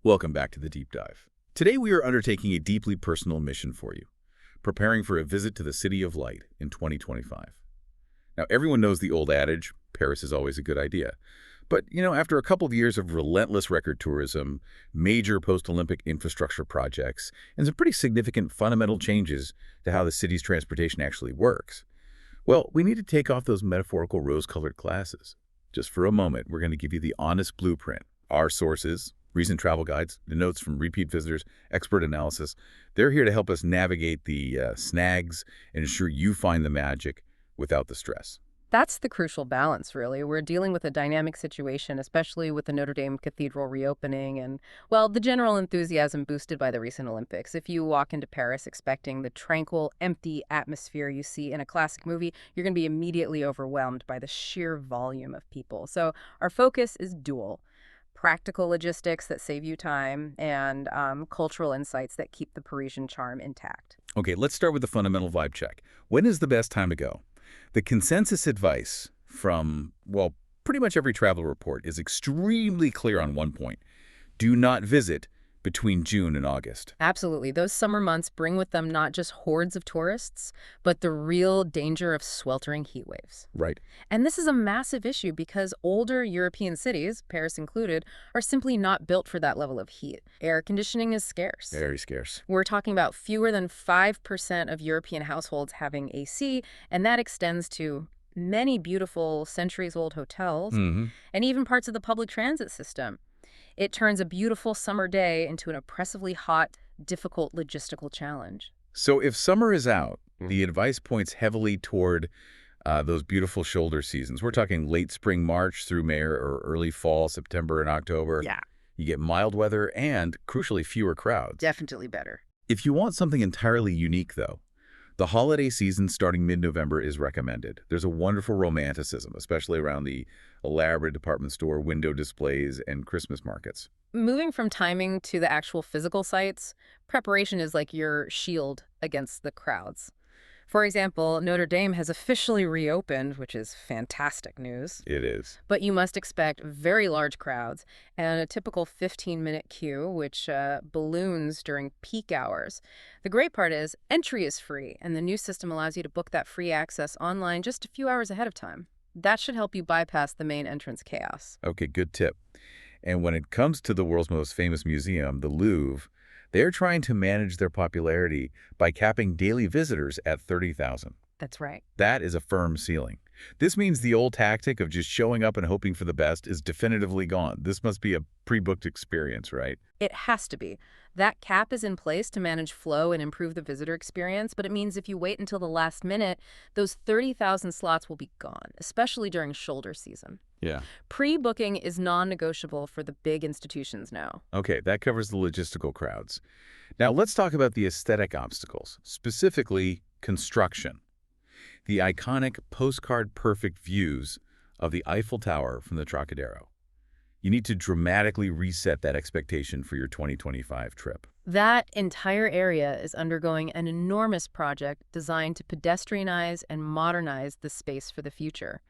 Welcome back to the Deep Dive. Today we are undertaking a deeply personal mission for you, preparing for a visit to the City of Light in 2025. Now, everyone knows the old adage, Paris is always a good idea. But, after a couple of years of relentless record tourism, major post-Olympic infrastructure projects, and some pretty significant fundamental changes to how the city's transportation actually works, well, we need to take off those metaphorical rose-colored glasses. Just for a moment, we're going to give you the honest blueprint. Our sources, recent travel guides, the notes from repeat visitors, expert analysis, they're here to help us navigate the snags and ensure you find the magic without the stress. That's the crucial balance, really. We're dealing with a dynamic situation, especially with the Notre-Dame Cathedral reopening and, well, the general enthusiasm boosted by the recent Olympics. If you walk into Paris expecting the tranquil, empty atmosphere you see in a classic movie, you're going to be immediately overwhelmed by the sheer volume of people. So our focus is dual. Practical logistics that save you time and cultural insights that keep the Parisian charm intact. Okay, let's start with the fundamental vibe check. When is the best time to go? The consensus advice from, well, pretty much every travel report is extremely clear on one point. Do not visit between June and August. Absolutely. Those summer months bring with them not just hordes of tourists, but the real danger of sweltering heat waves. Right. And this is a massive issue because older European cities, Paris included, are simply not built for that level of heat. Air conditioning is scarce. Very scarce. We're talking about fewer than 5% of European households having AC, and that extends to many beautiful centuries-old hotels and even parts of the public transit system. It turns a beautiful summer day into an oppressively hot, difficult logistical challenge. So if summer is out, the advice points heavily toward those beautiful shoulder seasons. We're talking late spring, March through May, or early fall, September and October. Yeah. You get mild weather and, crucially, fewer crowds. Definitely better. If you want something entirely unique, though, the holiday season starting mid-November is recommended. There's a wonderful romanticism, especially around the elaborate department store window displays and Christmas markets. Moving from timing to the actual physical sites, preparation is like your shield against the crowds. For example, Notre Dame has officially reopened, which is fantastic news. It is. But you must expect very large crowds and a typical 15-minute queue, which balloons during peak hours. The great part is entry is free, and the new system allows you to book that free access online just a few hours ahead of time. That should help you bypass the main entrance chaos. Okay, good tip. And when it comes to the world's most famous museum, the Louvre, they're trying to manage their popularity by capping daily visitors at 30,000. That's right. That is a firm ceiling. This means the old tactic of just showing up and hoping for the best is definitively gone. This must be a pre-booked experience, right? It has to be. That cap is in place to manage flow and improve the visitor experience, but it means if you wait until the last minute, those 30,000 slots will be gone, especially during shoulder season. Yeah. Pre-booking is non-negotiable for the big institutions now. Okay, that covers the logistical crowds. Now let's talk about the aesthetic obstacles, specifically construction. The iconic postcard-perfect views of the Eiffel Tower from the Trocadero. You need to dramatically reset that expectation for your 2025 trip. That entire area is undergoing an enormous project designed to pedestrianize and modernize the space for the future.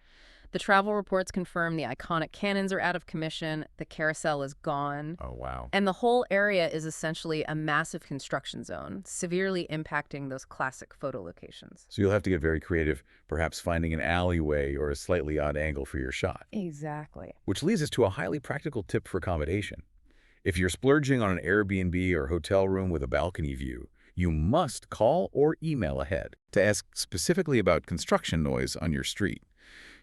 The travel reports confirm the iconic cannons are out of commission, the carousel is gone. Oh, wow. And the whole area is essentially a massive construction zone, severely impacting those classic photo locations. So you'll have to get very creative, perhaps finding an alleyway or a slightly odd angle for your shot. Exactly. Which leads us to a highly practical tip for accommodation. If you're splurging on an Airbnb or hotel room with a balcony view, you must call or email ahead to ask specifically about construction noise on your street.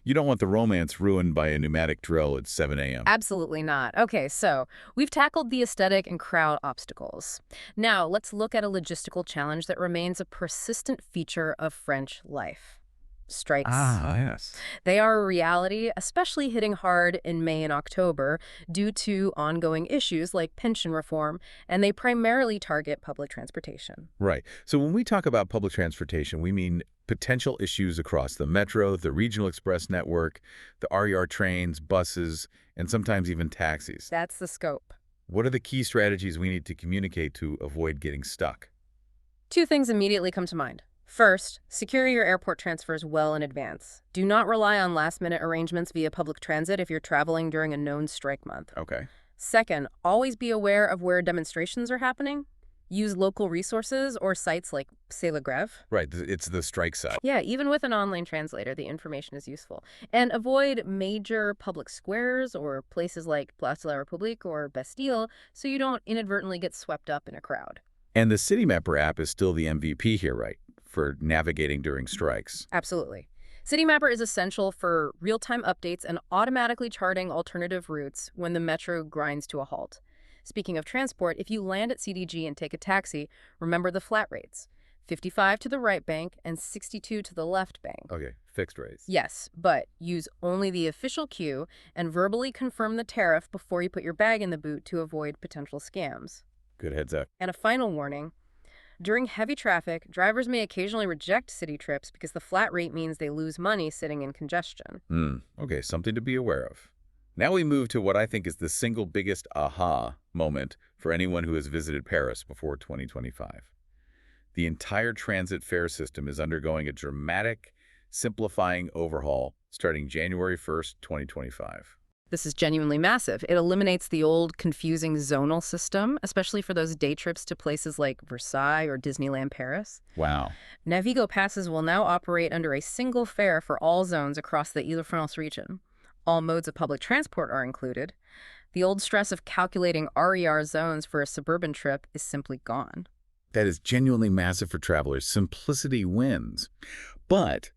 You don't want the romance ruined by a pneumatic drill at 7 a.m. Absolutely not. Okay, so we've tackled the aesthetic and crowd obstacles. Now, let's look at a logistical challenge that remains a persistent feature of French life. Strikes. Ah, yes. They are a reality, especially hitting hard in May and October due to ongoing issues like pension reform, and they primarily target public transportation. Right. So when we talk about public transportation, we mean potential issues across the metro, the regional express network, the RER trains, buses, and sometimes even taxis. That's the scope. What are the key strategies we need to communicate to avoid getting stuck? Two things immediately come to mind. First, secure your airport transfers well in advance. Do not rely on last-minute arrangements via public transit if you're traveling during a known strike month. Okay. Second, always be aware of where demonstrations are happening. Use local resources or sites like C'est la Grève. Right, it's the strike side. Yeah, even with an online translator, the information is useful. And avoid major public squares or places like Place de la République or Bastille so you don't inadvertently get swept up in a crowd. And the City Mapper app is still the MVP here, right, for navigating during strikes. Absolutely. City Mapper is essential for real-time updates and automatically charting alternative routes when the metro grinds to a halt. Speaking of transport, if you land at CDG and take a taxi, remember the flat rates. 55 to the right bank and 62 to the left bank. Okay, fixed rates. Yes, but use only the official queue and verbally confirm the tariff before you put your bag in the boot to avoid potential scams. Good heads up. And a final warning. During heavy traffic, drivers may occasionally reject city trips because the flat rate means they lose money sitting in congestion. Okay, something to be aware of. Now we move to what I think is the single biggest aha moment for anyone who has visited Paris before 2025. The entire transit fare system is undergoing a dramatic, simplifying overhaul starting January 1st, 2025. This is genuinely massive. It eliminates the old, confusing zonal system, especially for those day trips to places like Versailles or Disneyland Paris. Wow. Navigo passes will now operate under a single fare for all zones across the Ile-de-France region. All modes of public transport are included. The old stress of calculating RER zones for a suburban trip is simply gone. That is genuinely massive for travelers. Simplicity wins. But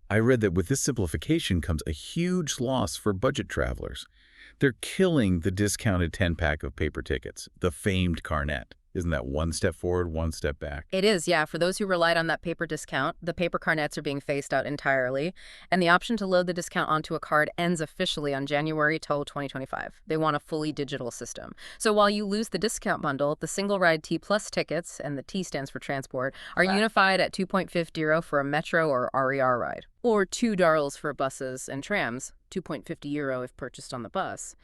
I read that with this simplification comes a huge loss for budget travelers. They're killing the discounted 10-pack of paper tickets, the famed Carnet. Isn't that one step forward, one step back? It is, yeah. For those who relied on that paper discount, the paper carnets are being phased out entirely, and the option to load the discount onto a card ends officially on January 2025. They want a fully digital system. So while you lose the discount bundle, the single-ride T Plus tickets, and the T stands for transport, are unified at 2.50 for a metro or RER ride, or $2 for buses and trams, 2.50 euro if purchased on the bus.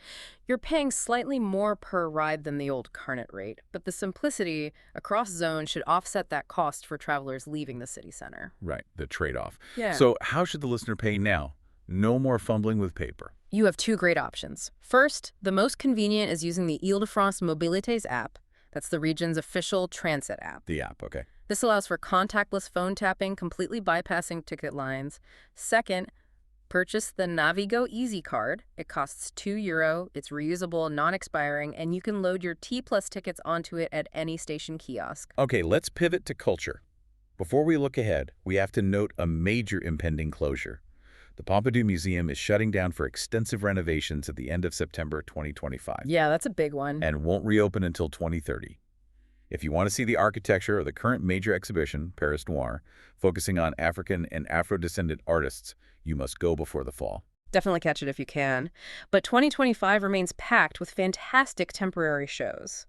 You're paying slightly more per ride than the old Carnet rate, but the simplicity across zones should offset that cost for travelers leaving the city center. Right, the trade-off. Yeah. So how should the listener pay now? No more fumbling with paper. You have two great options. First, the most convenient is using the Ile-de-France Mobilités app. That's the region's official transit app. The app, okay. This allows for contactless phone tapping, completely bypassing ticket lines. Second, purchase the Navigo Easy Card. It costs €2, it's reusable, non-expiring, and you can load your T Plus tickets onto it at any station kiosk. Okay, let's pivot to culture. Before we look ahead, we have to note a major impending closure. The Pompidou Museum is shutting down for extensive renovations at the end of September 2025. Yeah, that's a big one. And won't reopen until 2030. If you want to see the architecture of the current major exhibition, Paris Noir, focusing on African and Afro-descendant artists, you must go before the fall. Definitely catch it if you can. But 2025 remains packed with fantastic temporary shows.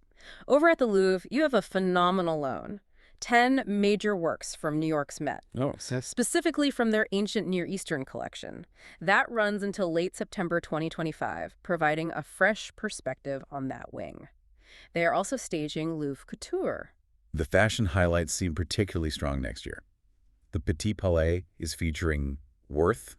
Over at the Louvre, you have a phenomenal loan. 10 major works from New York's Met, specifically from their ancient Near Eastern collection. That runs until late September 2025, providing a fresh perspective on that wing. They are also staging Louvre Couture. The fashion highlights seem particularly strong next year. The Petit Palais is featuring Worth,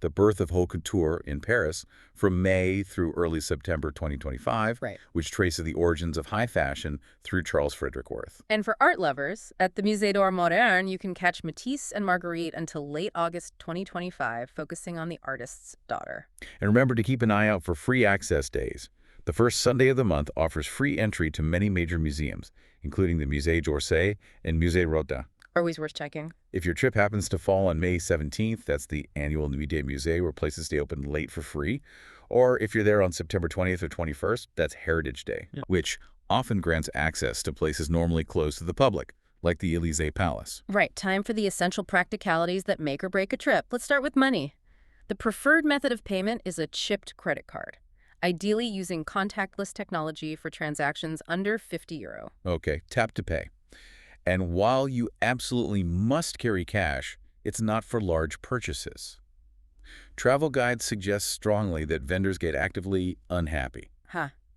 the birth of haute couture in Paris from May through early September 2025, Right. which traces the origins of high fashion through Charles Frederick Worth. And for art lovers, at the Musée d'Art Moderne, you can catch Matisse and Marguerite until late August 2025, focusing on the artist's daughter. And remember to keep an eye out for free access days. The first Sunday of the month offers free entry to many major museums, including the Musée d'Orsay and Musée Rodin. Always worth checking. If your trip happens to fall on May 17th, that's the annual Nuit des Musées, where places stay open late for free. Or if you're there on September 20th or 21st, that's Heritage Day, which often grants access to places normally closed to the public, like the Élysée Palace. Right, time for the essential practicalities that make or break a trip. Let's start with money. The preferred method of payment is a chipped credit card, ideally using contactless technology for transactions under €50. Okay, tap to pay. And while you absolutely must carry cash, it's not for large purchases. Travel guides suggest strongly that vendors get actively unhappy.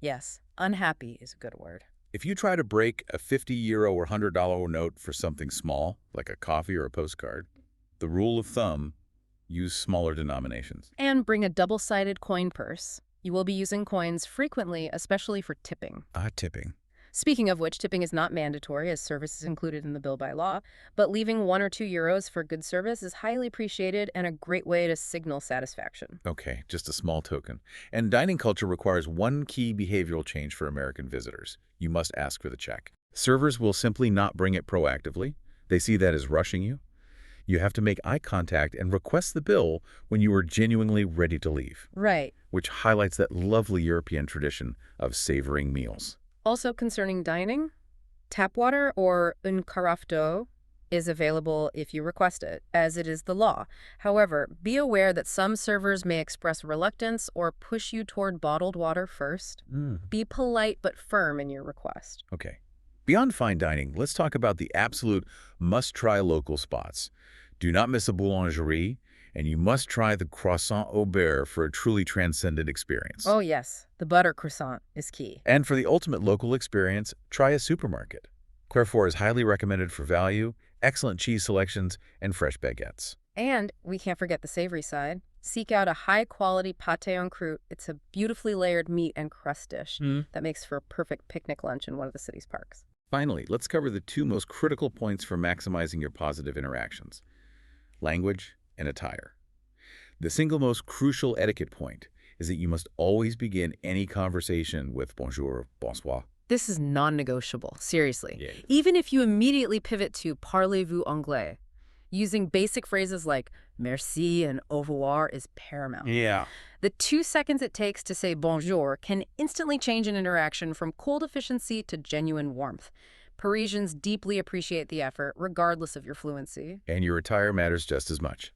Yes. Unhappy is a good word. If you try to break a €50 or $100 note for something small, like a coffee or a postcard, the rule of thumb, use smaller denominations. And bring a double-sided coin purse. You will be using coins frequently, especially for tipping. Tipping. Speaking of which, tipping is not mandatory as service is included in the bill by law, but leaving €1 or €2 for good service is highly appreciated and a great way to signal satisfaction. Okay, just a small token. And dining culture requires one key behavioral change for American visitors. You must ask for the check. Servers will simply not bring it proactively. They see that as rushing you. You have to make eye contact and request the bill when you are genuinely ready to leave, Right. which highlights that lovely European tradition of savoring meals. Also concerning dining, tap water or un carafe d'eau is available if you request it, as it is the law. However, be aware that some servers may express reluctance or push you toward bottled water first. Be polite but firm in your request. Okay. Beyond fine dining, let's talk about the absolute must-try local spots. Do not miss a boulangerie, and you must try the croissant au beurre for a truly transcendent experience. Oh yes, the butter croissant is key. And for the ultimate local experience, try a supermarket. Carrefour is highly recommended for value, excellent cheese selections, and fresh baguettes. And we can't forget the savory side. Seek out a high-quality pâté en croûte. It's a beautifully layered meat and crust dish that makes for a perfect picnic lunch in one of the city's parks. Finally, let's cover the two most critical points for maximizing your positive interactions: language and attire. The single most crucial etiquette point is that you must always begin any conversation with bonjour or bonsoir. This is non-negotiable, seriously. Yeah. Even if you immediately pivot to parlez-vous anglais, using basic phrases like merci and au revoir is paramount. Yeah. The 2 seconds it takes to say bonjour can instantly change an interaction from cold efficiency to genuine warmth. Parisians deeply appreciate the effort, regardless of your fluency. And your attire matters just as much.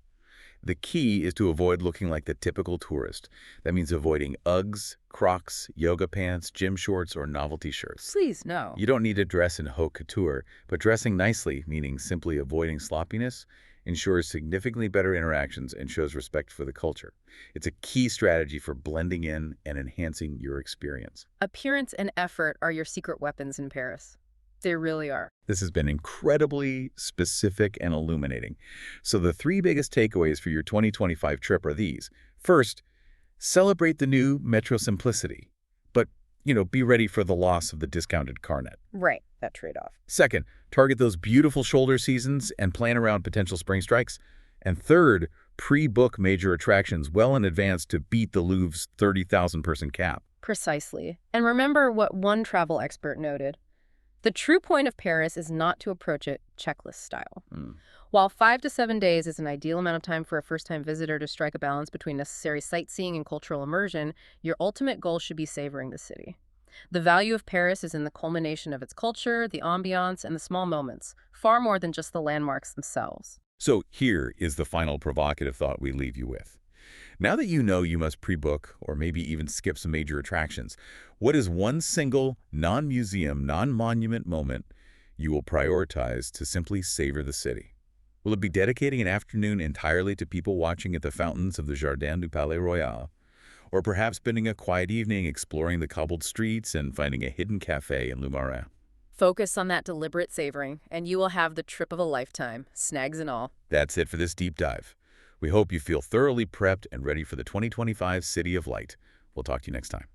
The key is to avoid looking like the typical tourist. That means avoiding Uggs, Crocs, yoga pants, gym shorts, or novelty shirts. Please, no. You don't need to dress in haute couture, but dressing nicely, meaning simply avoiding sloppiness, ensures significantly better interactions and shows respect for the culture. It's a key strategy for blending in and enhancing your experience. Appearance and effort are your secret weapons in Paris. They really are. This has been incredibly specific and illuminating. So the three biggest takeaways for your 2025 trip are these. First, celebrate the new Metro simplicity, but, be ready for the loss of the discounted carnet. Right, that trade-off. Second, target those beautiful shoulder seasons and plan around potential spring strikes. And third, pre-book major attractions well in advance to beat the Louvre's 30,000-person cap. Precisely. And remember what one travel expert noted. The true point of Paris is not to approach it checklist style. While 5 to 7 days is an ideal amount of time for a first-time visitor to strike a balance between necessary sightseeing and cultural immersion, your ultimate goal should be savoring the city. The value of Paris is in the culmination of its culture, the ambiance, and the small moments, far more than just the landmarks themselves. So here is the final provocative thought we leave you with. Now that you know you must pre-book or maybe even skip some major attractions, what is one single, non-museum, non-monument moment you will prioritize to simply savor the city? Will it be dedicating an afternoon entirely to people watching at the fountains of the Jardin du Palais Royal? Or perhaps spending a quiet evening exploring the cobbled streets and finding a hidden cafe in Le Marais? Focus on that deliberate savoring, and you will have the trip of a lifetime, snags and all. That's it for this deep dive. We hope you feel thoroughly prepped and ready for the 2025 City of Light. We'll talk to you next time.